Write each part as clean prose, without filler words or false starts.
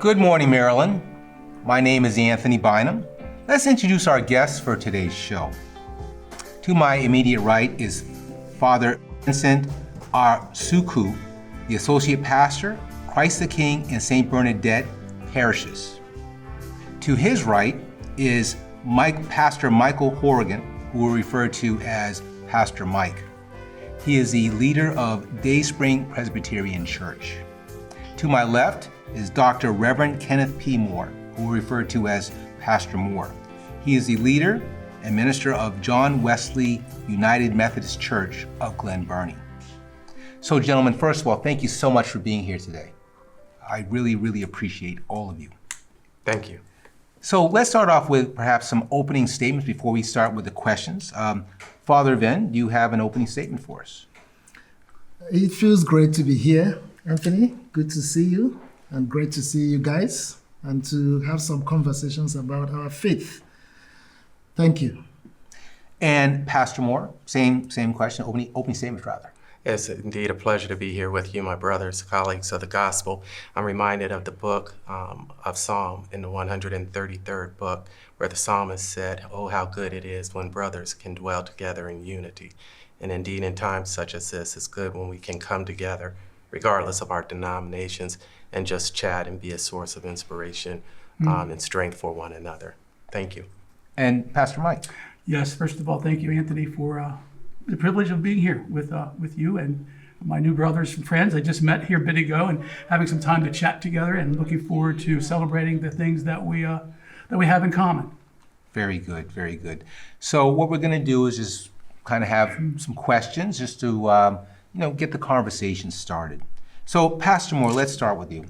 Good morning, Maryland. My name is Anthony Bynum. Let's introduce our guests for today's show. To my immediate right is Father Vincent Arusku, the Associate Pastor, Christ the King and St. Bernadette parishes. To his right is Pastor Michael Horrigan, who we refer to as Pastor Mike. He is the leader of Dayspring Presbyterian Church. To my left is Dr. Reverend Kenneth P Moore, who we refer to as Pastor Moore. He is the leader and minister of John Wesley United Methodist Church of Glen, Burnie. So gentlemen, first of all, thank you so much for being here today. I really, really appreciate all of you. Thank you. So let's start off with perhaps some opening statements before we start with the questions. Father Vin, do you have an opening statement for us? It feels great to be here, Anthony. Good to see you, and great to see you guys, and to have some conversations about our faith. Thank you. And Pastor Moore, same question, opening statement rather. It's indeed a pleasure to be here with you, my brothers, colleagues of the gospel. I'm reminded of the book of Psalm in the 133rd book, where the psalmist said, "Oh, how good it is when brothers can dwell together in unity." And indeed, in times such as this, it's good when we can come together, regardless of our denominations, and just chat and be a source of inspiration and strength for one another. Thank you. And Pastor Mike. Yes, first of all, thank you, Anthony, for the privilege of being here with you and my new brothers and friends I just met here a bit ago, and having some time to chat together, and looking forward to celebrating the things that we have in common. Very good, very good. So what we're going to do is just kind of have some questions just to get the conversation started. So Pastor Moore, let's start with you.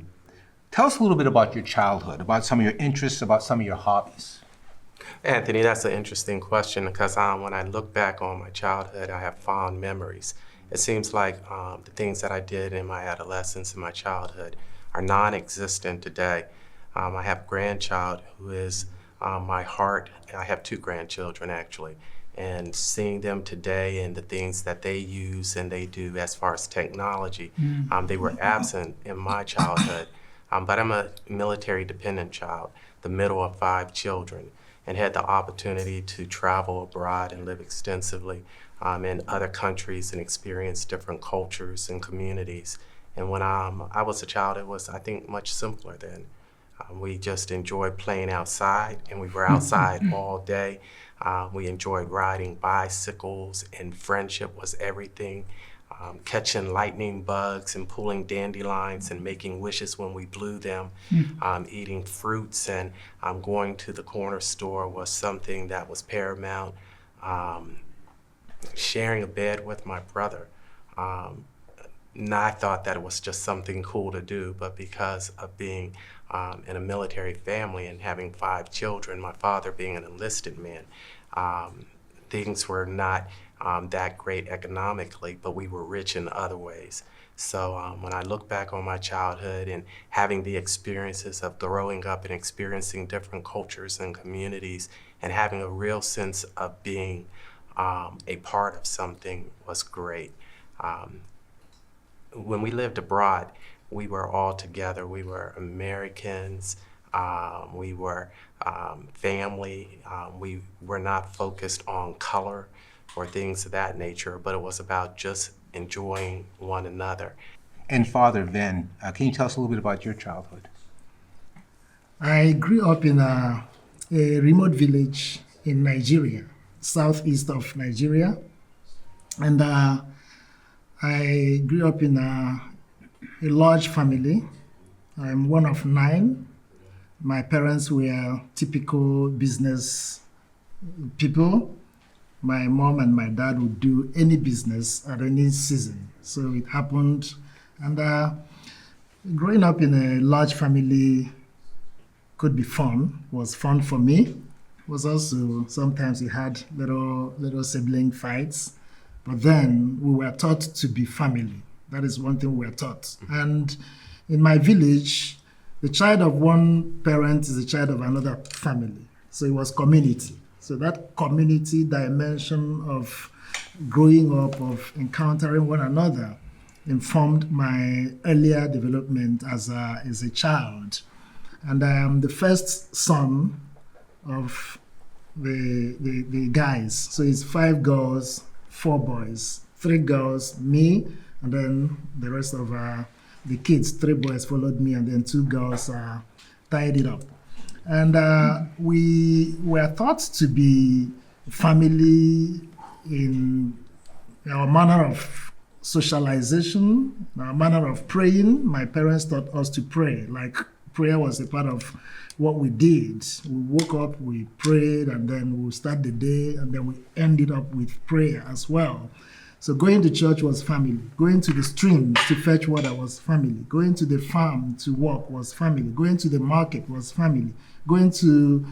Tell us a little bit about your childhood, about some of your interests, about some of your hobbies. Anthony, that's an interesting question, because when I look back on my childhood, I have fond memories. It seems like the things that I did in my adolescence and my childhood are non-existent today. I have a grandchild who is my heart. I have two grandchildren, actually, and seeing them today and the things that they use and they do as far as technology, they were absent in my childhood. But I'm a military-dependent child, the middle of 5 children, and had the opportunity to travel abroad and live extensively in other countries and experience different cultures and communities. And when I was a child, it was, I think, much simpler then. We just enjoyed playing outside, and we were outside all day. We enjoyed riding bicycles, and friendship was everything. Catching lightning bugs and pulling dandelions and making wishes when we blew them, eating fruits, and going to the corner store was something that was paramount. Sharing a bed with my brother. I thought that it was just something cool to do, but because of being in a military family and having 5 children, my father being an enlisted man, things were not that great economically, but we were rich in other ways. So when I look back on my childhood and having the experiences of growing up and experiencing different cultures and communities and having a real sense of being a part of something was great. When we lived abroad, we were all together. We were Americans. We were family. We were not focused on color or things of that nature, but it was about just enjoying one another. And Father Vin, can you tell us a little bit about your childhood? I grew up in a remote village in Nigeria, southeast of Nigeria. And I grew up in a large family. I'm one of 9. My parents were typical business people. My mom and my dad would do any business at any season. So it happened. And growing up in a large family could be fun, was fun for me. It was also, sometimes we had little sibling fights. But then we were taught to be family. That is one thing we were taught. And in my village, the child of one parent is the child of another family. So it was community. So that community dimension of growing up, of encountering one another, informed my earlier development as a child. And I am the first son of the guys. So it's 5 girls, 4 boys, 3 girls, me, and then the rest of the kids. 3 boys followed me, and then 2 girls tied it up. And we were thought to be family in our manner of socialization, our manner of praying. My parents taught us to pray. Like, prayer was a part of what we did. We woke up, we prayed, and then we start the day, and then we ended up with prayer as well. So going to church was family. Going to the streams to fetch water was family. Going to the farm to work was family. Going to the market was family. Going to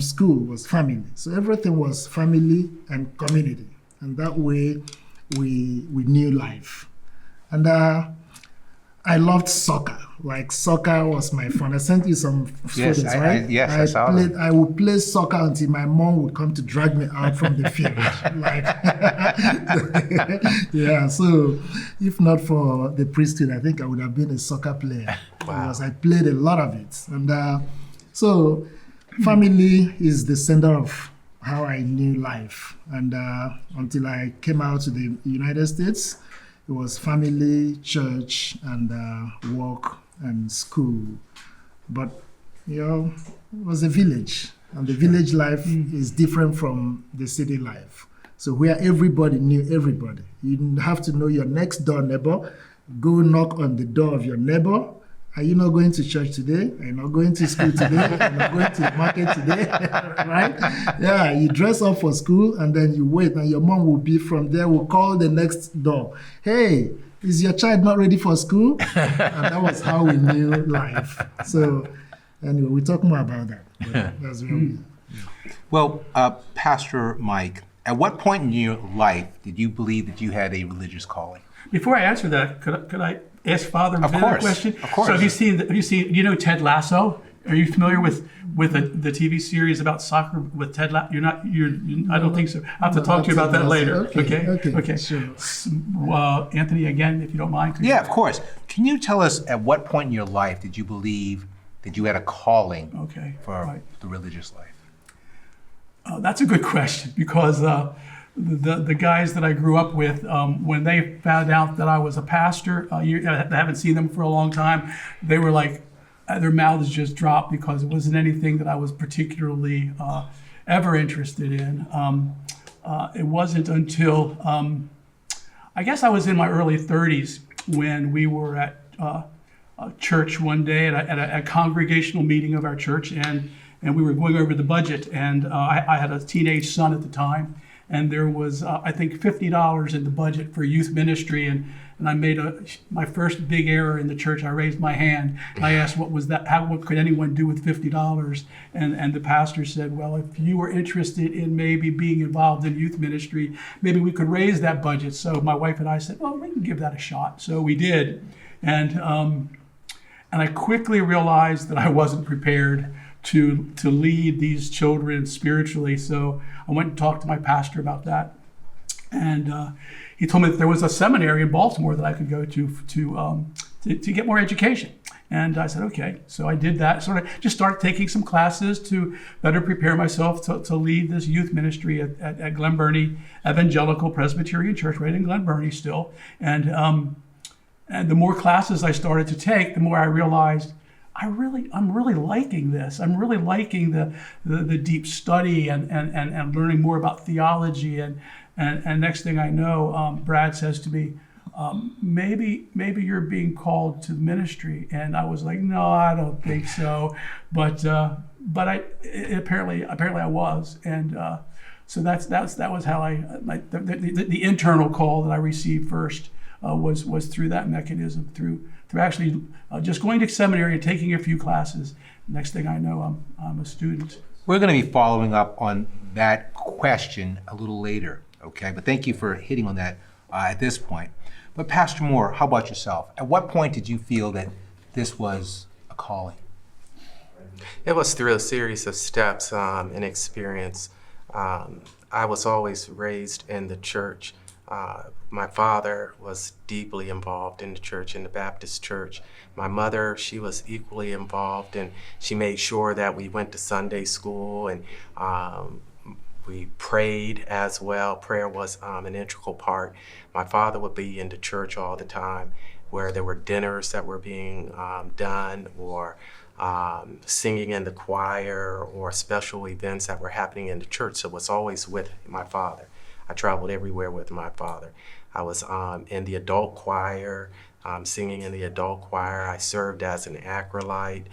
school was family. So everything was family and community. And that way we knew life. And I loved soccer. Like, soccer was my fun. I sent you some photos, right? Yes, I saw them. I would play soccer until my mom would come to drag me out from the field. Like, yeah. So, if not for the priesthood, I think I would have been a soccer player. Wow. Because I played a lot of it. And so, family is the center of how I knew life. And until I came out to the United States, it was family, church, and work and school. But, you know, it was a village. And the village life is different from the city life. So where everybody knew everybody. You didn't have to know your next door neighbor. Go knock on the door of your neighbor. Are you not going to church today? Are you not going to school today? Are you not going to the market today? Right? Yeah, you dress up for school and then you wait, and your mom will be from there, will call the next door. Hey, is your child not ready for school? And that was how we knew life. So anyway, we'll talk more about that. But that's where we are. Well, Pastor Mike, at what point in your life did you believe that you had a religious calling? Before I answer that, could I ask Father a question? Of course. So have you seen you know Ted Lasso? Are you familiar with the TV series about soccer with Ted Lasso? I don't think so. I have to talk to you about that later. Okay. Sure. Anthony, again, if you don't mind. Yeah, of course. Can you tell us at what point in your life did you believe that you had a calling for the religious life? That's a good question, because the guys that I grew up with, when they found out that I was a pastor, I haven't seen them for a long time, they were like, their mouths just dropped, because it wasn't anything that I was particularly ever interested in. It wasn't until, I guess I was in my early 30s when we were at a church one day at a congregational meeting of our church, and we were going over the budget, and I had a teenage son at the time, and there was, I think, $50 in the budget for youth ministry, and I made my first big error in the church. I raised my hand. I asked, what was that? What could anyone do with $50? And the pastor said, well, if you were interested in maybe being involved in youth ministry, maybe we could raise that budget. So my wife and I said, well, we can give that a shot. So we did, and I quickly realized that I wasn't prepared to lead these children spiritually. So I went and talked to my pastor about that, and he told me that there was a seminary in Baltimore that I could go to get more education. And I said, okay. So I did that, sort of just started taking some classes to better prepare myself to lead this youth ministry at Glen Burnie Evangelical Presbyterian Church, right in Glen Burnie still. And the more classes I started to take, the more I realized I'm really liking this. I'm really liking the deep study and learning more about theology. And next thing I know, Brad says to me, maybe you're being called to ministry. And I was like, no, I don't think so. But apparently I was. And so that was how the internal call that I received first was through that mechanism, through actually just going to seminary and taking a few classes. Next thing I know, I'm a student. We're going to be following up on that question a little later, okay? But thank you for hitting on that at this point. But Pastor Moore, how about yourself? At what point did you feel that this was a calling? It was through a series of steps and experience. I was always raised in the church. My father was deeply involved in the church, in the Baptist church. My mother, she was equally involved, and she made sure that we went to Sunday school, and we prayed as well. Prayer was an integral part. My father would be in the church all the time, where there were dinners that were being done, or singing in the choir, or special events that were happening in the church. So it was always with my father. I traveled everywhere with my father. I was in the adult choir, singing in the adult choir. I served as an acolyte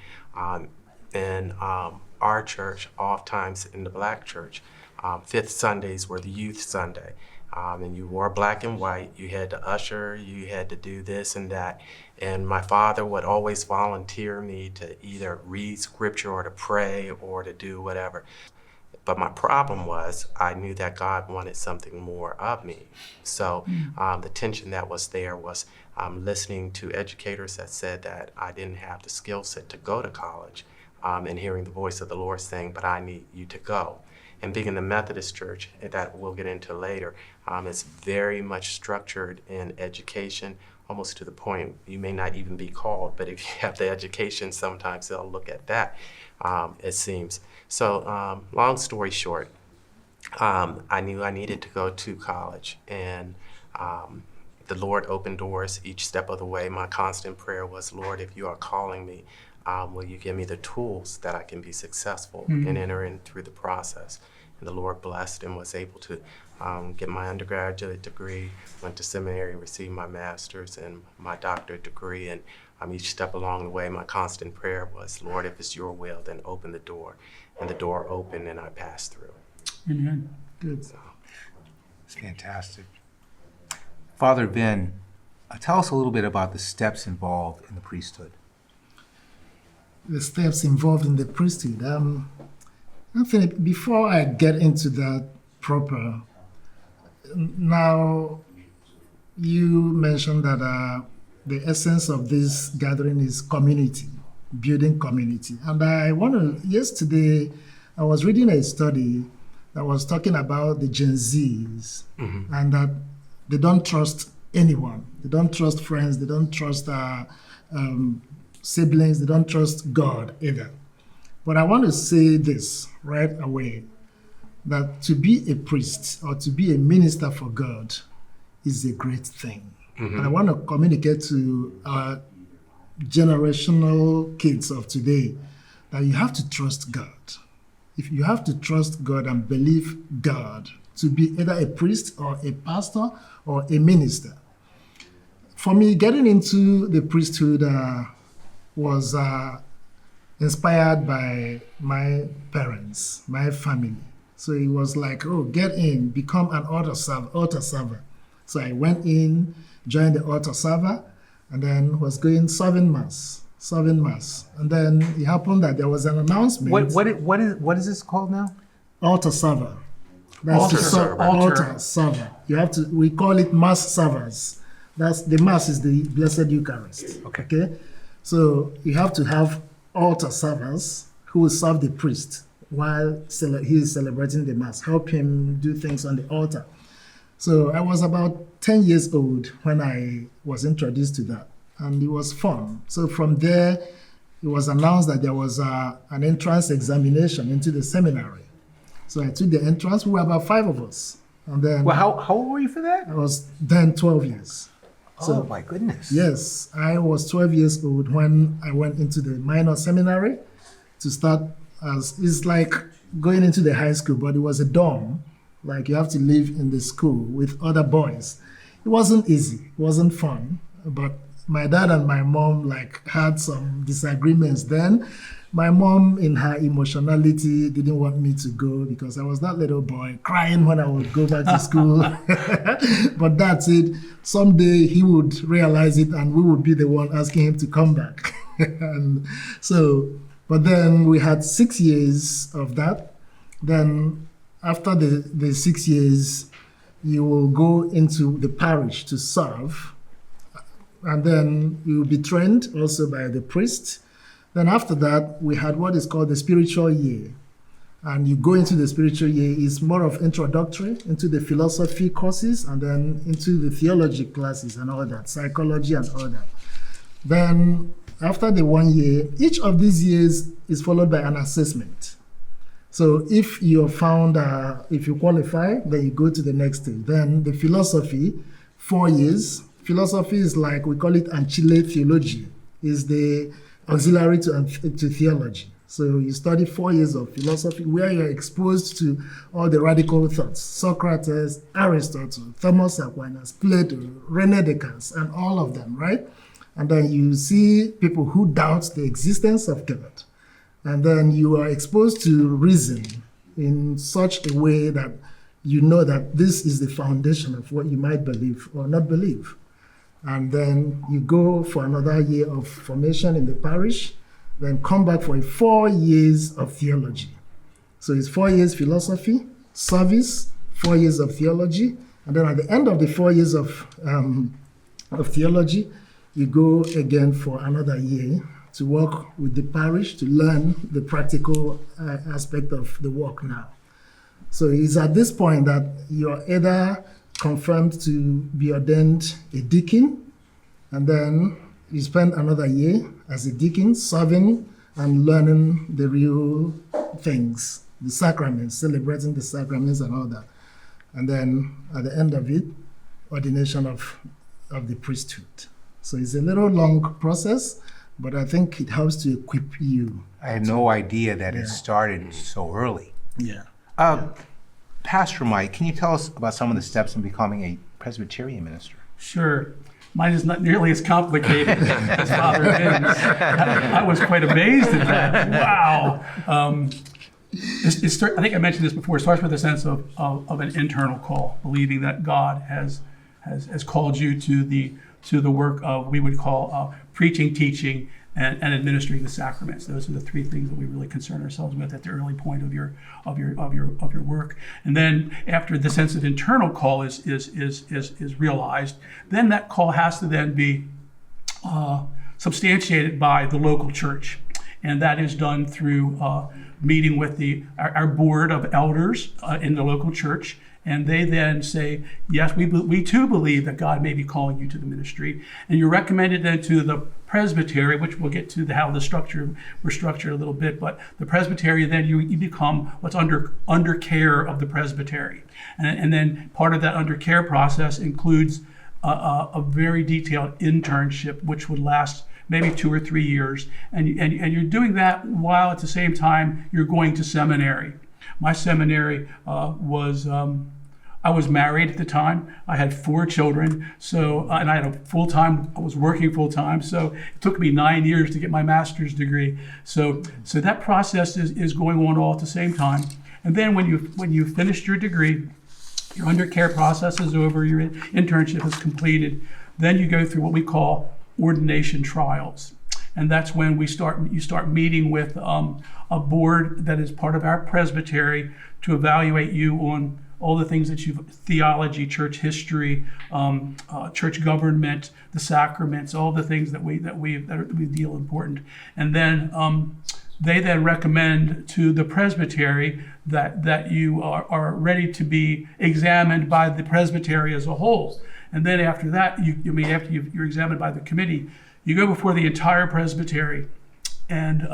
in our church, oftentimes in the black church. Fifth Sundays were the youth Sunday. And you wore black and white. You had to usher, you had to do this and that. And my father would always volunteer me to either read scripture or to pray or to do whatever. But my problem was I knew that God wanted something more of me. So the tension that was there was listening to educators that said that I didn't have the skill set to go to college, and hearing the voice of the Lord saying, but I need you to go. And being in the Methodist church, that we'll get into later, it's very much structured in education, almost to the point you may not even be called, but if you have the education, sometimes they'll look at that, it seems. So long story short, I knew I needed to go to college, and the Lord opened doors each step of the way. My constant prayer was, Lord, if you are calling me, will you give me the tools that I can be successful and enter in through the process? And the Lord blessed and was able to get my undergraduate degree, went to seminary, received my master's and my doctorate degree. And each step along the way, my constant prayer was, Lord, if it's your will, then open the door. And the door opened and I passed through. Amen. Good. So, It's fantastic. Father Ben, tell us a little bit about the steps involved in the priesthood. The steps involved in the priesthood. I think before I get into that proper, now you mentioned that the essence of this gathering is community, building community. And yesterday I was reading a study that was talking about the Gen Zs and that they don't trust anyone. They don't trust friends. They don't trust siblings. They don't trust God either. But I want to say this right away, that to be a priest or to be a minister for God is a great thing. And I want to communicate to our generational kids of today that you have to trust God. If you have to trust God and believe God to be either a priest or a pastor or a minister. For me, getting into the priesthood was inspired by my parents, my family. So it was like, oh, get in, become an altar server. So I went in, joined the altar server, and then was going serving mass. And then it happened that there was an announcement. What is this called now? Altar server. Altar server. Altar server. We call it mass servers. The mass is the Blessed Eucharist. Okay. So you have to have altar servers who will serve the priest while he is celebrating the mass, help him do things on the altar. So I was about 10 years old when I was introduced to that, and it was fun. So from there, it was announced that there was an entrance examination into the seminary. So I took the entrance. We were about 5 of us. And then Well, how old were you for that? I was then 12 years. Oh, my goodness. Yes, I was 12 years old when I went into the minor seminary to start it's like going into the high school, but it was a dorm. Like you have to live in the school with other boys. It wasn't easy. It wasn't fun. But my dad and my mom had some disagreements then. My mom, in her emotionality, didn't want me to go because I was that little boy crying when I would go back to school. But that's it. Someday he would realize it and we would be the one asking him to come back. But then we had 6 years of that. Then after the 6 years, you will go into the parish to serve. And then you will be trained also by the priest. Then after that, we had what is called the spiritual year. And you go into the spiritual year, it's more of introductory into the philosophy courses and then into the theology classes and all that, psychology and all that. Then after the 1 year, each of these years is followed by an assessment. So if you're found, if you qualify, then you go to the next stage. Then the philosophy, 4 years. Philosophy is like, we call it ancillary theology, is the auxiliary to theology. So you study 4 years of philosophy where you're exposed to all the radical thoughts, Socrates, Aristotle, Thomas Aquinas, Plato, René Descartes, and all of them, right? And then you see people who doubt the existence of God. And then you are exposed to reason in such a way that you know that this is the foundation of what you might believe or not believe. And then you go for another year of formation in the parish, then come back for 4 years of theology. So it's 4 years philosophy, service, 4 years of theology, and then at the end of the 4 years of theology, you go again for another year to work with the parish to learn the practical aspect of the work now. So it's at this point that you're either confirmed to be ordained a deacon, and then you spend another year as a deacon serving and learning the real things, the sacraments, celebrating the sacraments and all that. And then at the end of it, ordination of the priesthood. So it's a little long process, but I think it helps to equip you. I had no idea that it started so early. Yeah. Pastor Mike, can you tell us about some of the steps in becoming a Presbyterian minister? Sure. Mine is not nearly as complicated as Father Vin's. I was quite amazed at that. Wow. I think I mentioned this before. It starts with a sense of an internal call, believing that God has called you to the work of, we would call preaching, teaching, and administering the sacraments. Those are the three things that we really concern ourselves with at the early point of your work. And then after the sense of internal call is realized, then that call has to then be substantiated by the local church, and that is done through meeting with our board of elders in the local church. And they then say, yes, we too believe that God may be calling you to the ministry. And you're recommended then to the presbytery, which we'll get to how we're structured a little bit. But the presbytery, then you become what's under care of the presbytery. And then part of that under care process includes a very detailed internship, which would last maybe 2 or 3 years. And you're doing that while at the same time you're going to seminary. My seminary I was married at the time. I had 4 children, and I had I was working full time, so it took me 9 years to get my master's degree. So that process is going on all at the same time. And then when you finished your degree, your undercare process is over, your internship is completed, then you go through what we call ordination trials. And that's when you start meeting with a board that is part of our presbytery to evaluate you on all the things that theology, church history, church government, the sacraments, all the things that we deal important. And then they then recommend to the presbytery that you are ready to be examined by the presbytery as a whole. And then after that, after you're examined by the committee, you go before the entire presbytery, and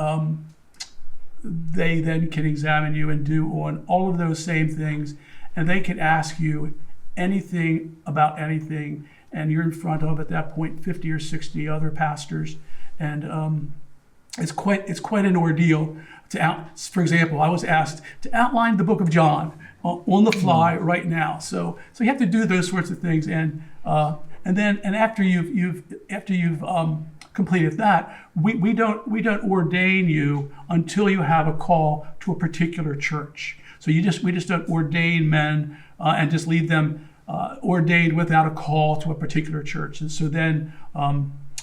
they then can examine you and do on all of those same things, and they can ask you anything about anything, and you're in front of, at that point, 50 or 60 other pastors, and it's quite an ordeal. For example, I was asked to outline the book of John on the fly right now. So you have to do those sorts of things, and after you've completed that, we don't ordain you until you have a call to a particular church. So we just don't ordain men and just leave them ordained without a call to a particular church. And so then,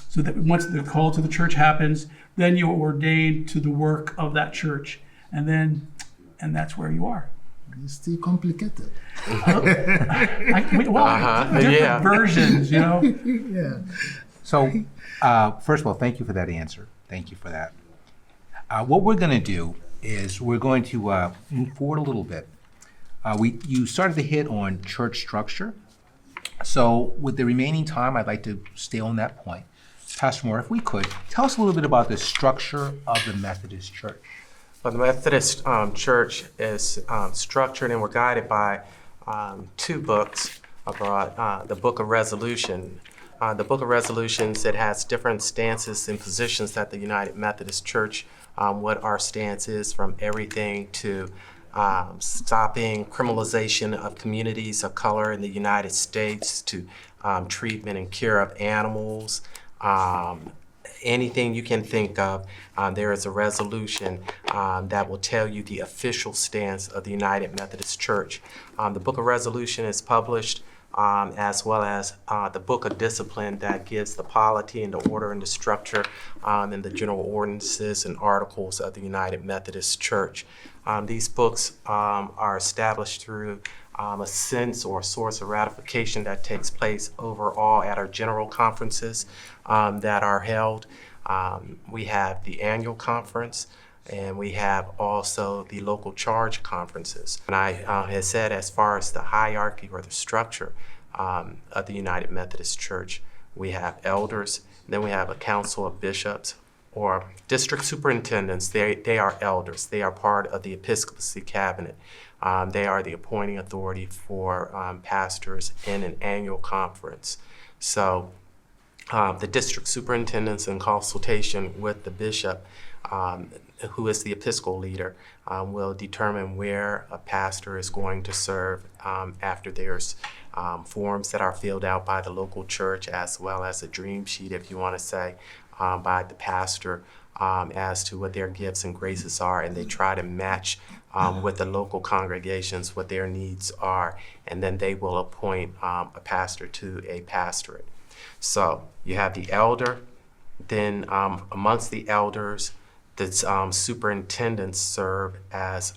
so that once the call to the church happens, then you're ordained to the work of that church, and that's where you are. It's still complicated. Different versions, you know. Yeah. So, first of all, thank you for that answer. Thank you for that. What we're going to do is we're going to move forward a little bit. You started to hit on church structure. So with the remaining time, I'd like to stay on that point. Pastor Moore, if we could, tell us a little bit about the structure of the Methodist Church. Well, the Methodist Church is structured, and we're guided by two books abroad. The Book of Resolution. The Book of Resolutions, it has different stances and positions that the United Methodist Church, what our stance is, from everything to stopping criminalization of communities of color in the United States, to treatment and cure of animals. Anything you can think of, there is a resolution that will tell you the official stance of the United Methodist Church. The Book of Resolution is published, as well as the Book of Discipline that gives the polity and the order and the structure and the general ordinances and articles of the United Methodist Church. These books are established through a sense or source of ratification that takes place overall at our general conferences that are held. We have the annual conference, and we have also the local charge conferences. And I had said, as far as the hierarchy or the structure of the United Methodist Church, we have elders, then we have a council of bishops or district superintendents. They are elders. They are part of the episcopacy cabinet. They are the appointing authority for pastors in an annual conference. So the district superintendents, in consultation with the bishop, who is the episcopal leader, will determine where a pastor is going to serve after there's forms that are filled out by the local church, as well as a dream sheet, if you want to say, by the pastor as to what their gifts and graces are, and they try to match with the local congregations what their needs are, and then they will appoint a pastor to a pastorate. So you have the elder, then amongst the elders, the superintendents serve as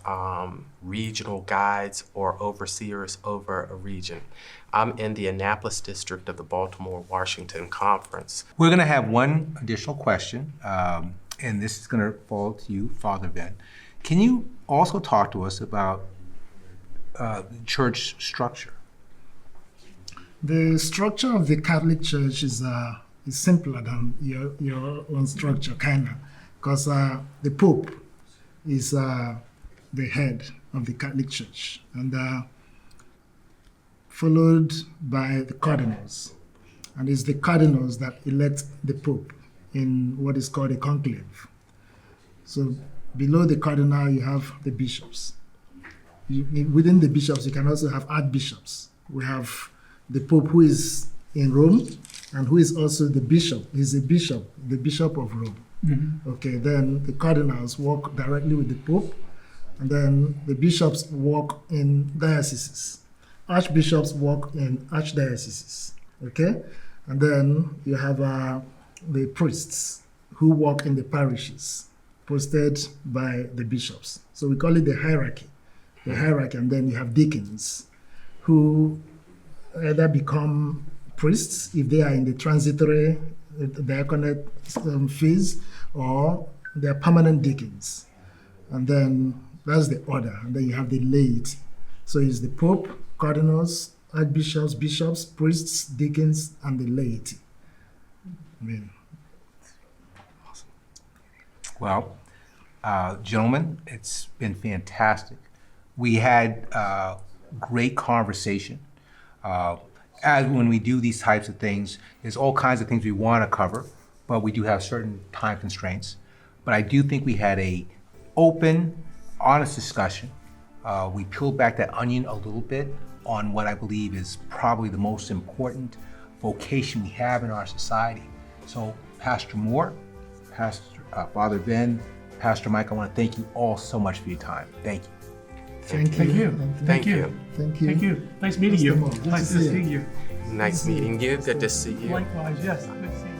regional guides or overseers over a region. I'm in the Annapolis district of the Baltimore-Washington Conference. We're going to have one additional question, and this is going to fall to you, Father Ben. Can you also talk to us about church structure? The structure of the Catholic Church is simpler than your own structure, kind of, because the Pope is the head of the Catholic Church, and followed by the cardinals. And it's the cardinals that elect the Pope in what is called a conclave. So below the cardinal, you have the bishops. Within the bishops, you can also have archbishops. We have the Pope, who is in Rome and who is also the bishop. He's a bishop, the Bishop of Rome. Mm-hmm. Okay, then the cardinals work directly with the Pope, and then the bishops work in dioceses. Archbishops work in archdioceses. Okay, and then you have the priests who work in the parishes, posted by the bishops. So we call it the hierarchy. The hierarchy, and then you have deacons who either become priests if they are in the transitory diaconate phase, or they're permanent deacons. And then that's the order. And then you have the laity. So it's the Pope, cardinals, archbishops, bishops, priests, deacons, and the laity. Amen. Well, gentlemen, it's been fantastic. We had great conversation. As when we do these types of things, there's all kinds of things we want to cover, but we do have certain time constraints. But I do think we had a open, honest discussion. We peeled back that onion a little bit on what I believe is probably the most important vocation we have in our society. So Pastor Moore, Father Ben, Pastor Mike, I want to thank you all so much for your time. Thank you. Thank you. Thank you. Thank you. Thank you. Nice meeting you. Good to Nice see to you. see you. Nice meeting you. Good to see you. Likewise, yes. Good to see you.